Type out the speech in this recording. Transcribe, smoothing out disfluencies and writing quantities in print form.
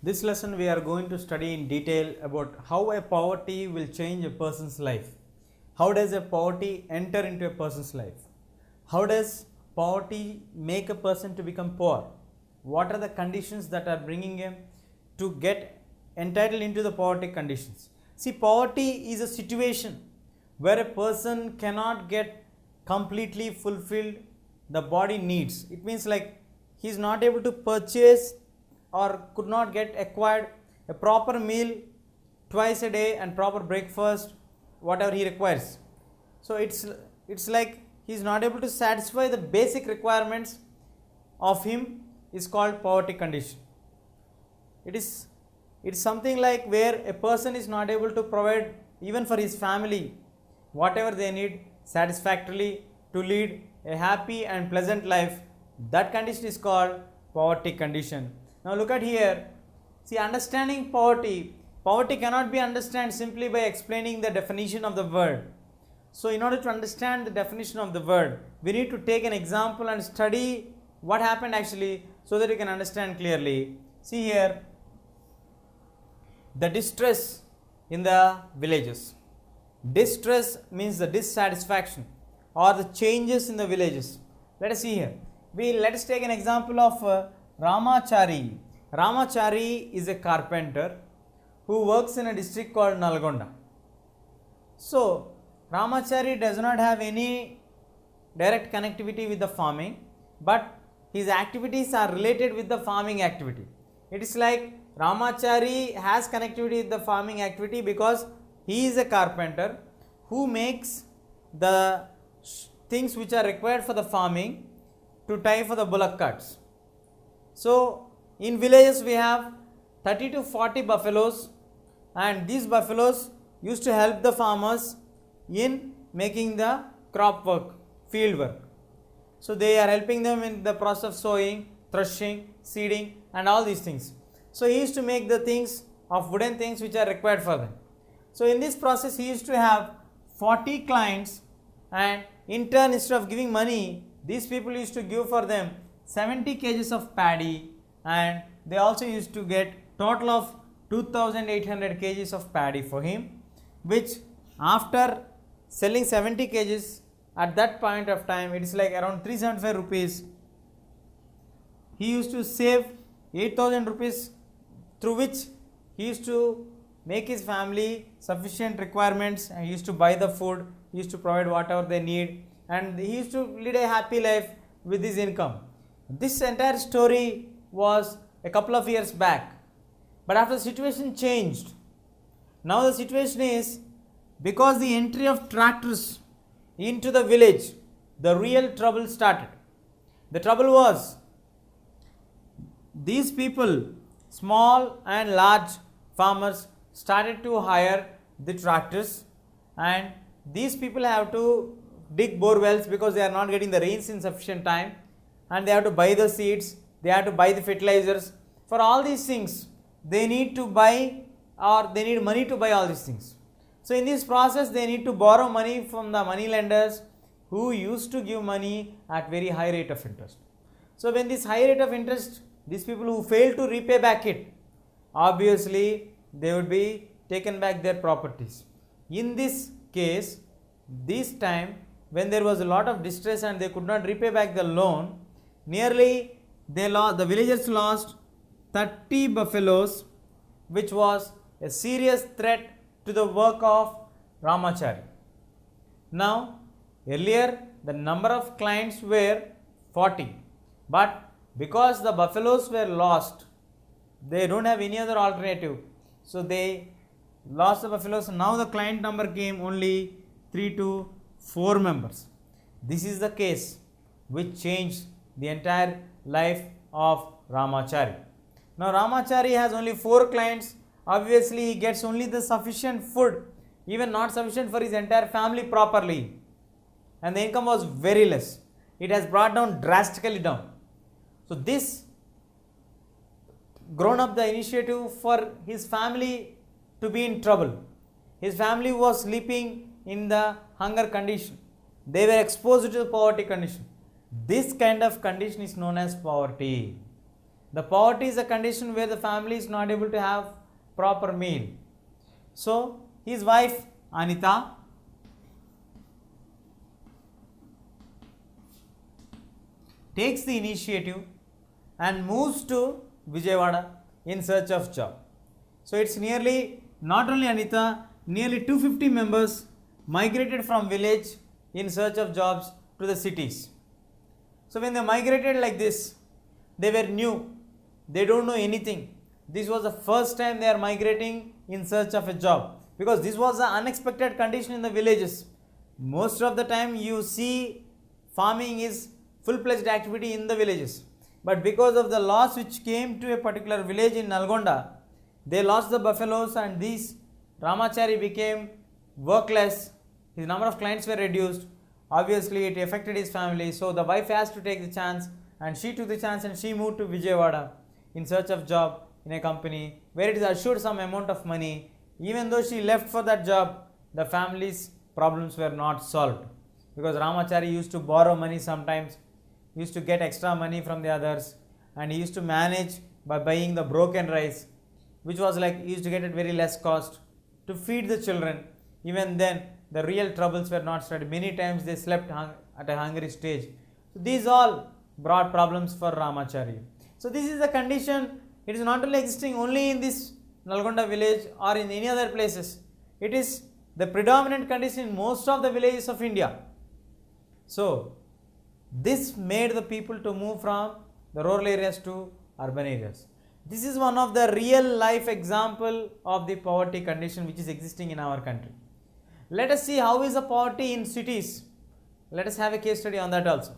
This lesson we are going to study in detail about how a poverty will change a person's life. How does a poverty enter into a person's life? How does poverty make a person to become poor? What are the conditions that are bringing him to get entitled into the poverty conditions? See, poverty is a situation where a person cannot get completely fulfilled the body needs. It means like he is not able to purchase or could not get acquired a proper meal twice a day and proper breakfast whatever he requires. So it's like he is not able to satisfy the basic requirements of him is called poverty condition. It's something like where a person is not able to provide even for his family whatever they need satisfactorily to lead a happy and pleasant life. That condition is called poverty condition. Now look at here. See, understanding poverty cannot be understood simply by explaining the definition of the word. So in order to understand the definition of the word, we need to take an example and study what happened actually so that you can understand clearly. See here, the distress in the villages. Distress means the dissatisfaction or the changes in the villages. Let us see here. Let us take an example of Ramachari. Ramachari is a carpenter who works in a district called Nalgonda. So, Ramachari does not have any direct connectivity with the farming, but his activities are related with the farming activity. It is like Ramachari has connectivity with the farming activity because he is a carpenter who makes the things which are required for the farming to tie for the bullock carts. So, in villages we have 30 to 40 buffaloes, and these buffaloes used to help the farmers in making the crop work, field work. So, they are helping them in the process of sowing, threshing, seeding and all these things. So, he used to make the things of wooden things which are required for them. So, in this process he used to have 40 clients, and in turn instead of giving money, these people used to give for them 70 kgs of paddy, and they also used to get total of 2800 kgs of paddy for him, which after selling 70 kgs at that point of time, it is like around 375 rupees. He used to save 8000 rupees, through which he used to make his family sufficient requirements, and he used to buy the food, he used to provide whatever they need, and he used to lead a happy life with his income. This entire story was a couple of years back, but after the situation changed. Now the situation is, because the entry of tractors into the village, the real trouble started. The trouble was, these people, small and large farmers, started to hire the tractors, and these people have to dig bore wells because they are not getting the rains in sufficient time, and they have to buy the seeds, they have to buy the fertilizers. For all these things they need to buy, or they need money to buy all these things. So in this process they need to borrow money from the money lenders who used to give money at very high rate of interest. So when this high rate of interest, these people who fail to repay back it, obviously they would be taken back their properties. In this case, this time when there was a lot of distress and they could not repay back the loan, nearly the villagers lost 30 buffaloes, which was a serious threat to the work of Ramachari. Now, earlier the number of clients were 40, but because the buffaloes were lost, they don't have any other alternative. So they lost the buffaloes. Now the client number came only 3 to 4 members. This is the case which changed the entire life of Ramachari. Now Ramachari has only 4 clients. Obviously he gets only the sufficient food, even not sufficient for his entire family properly, and the income was very less. It has brought down drastically down. So this grown up the initiative for his family to be in trouble. His family was sleeping in the hunger condition. They were exposed to the poverty condition. This kind of condition is known as poverty. The poverty is a condition where the family is not able to have proper meal. So his wife Anita takes the initiative and moves to Vijayawada in search of job. So it's nearly, not only Anita, nearly 250 members migrated from village in search of jobs to the cities. So when they migrated like this, they were new, they don't know anything. This was the first time they are migrating in search of a job, because this was an unexpected condition in the villages. Most of the time you see farming is full-fledged activity in the villages, but because of the loss which came to a particular village in Nalgonda, they lost the buffaloes and these Ramachari became workless. His number of clients were reduced. Obviously it affected his family, so the wife has to take the chance, and she took the chance and she moved to Vijayawada in search of job in a company where it is assured some amount of money. Even though she left for that job, the family's problems were not solved, because Ramachari used to borrow money sometimes, used to get extra money from the others, and he used to manage by buying the broken rice, which was like he used to get at very less cost to feed the children. Even then the real troubles were not started. Many times they slept at a hungry stage. So these all brought problems for Ramachari. So this is the condition. It is not only existing only in this Nalgonda village or in any other places. It is the predominant condition in most of the villages of India. So this made the people to move from the rural areas to urban areas. This is one of the real life example of the poverty condition which is existing in our country. Let us see how is the poverty in cities. Let us have a case study on that also.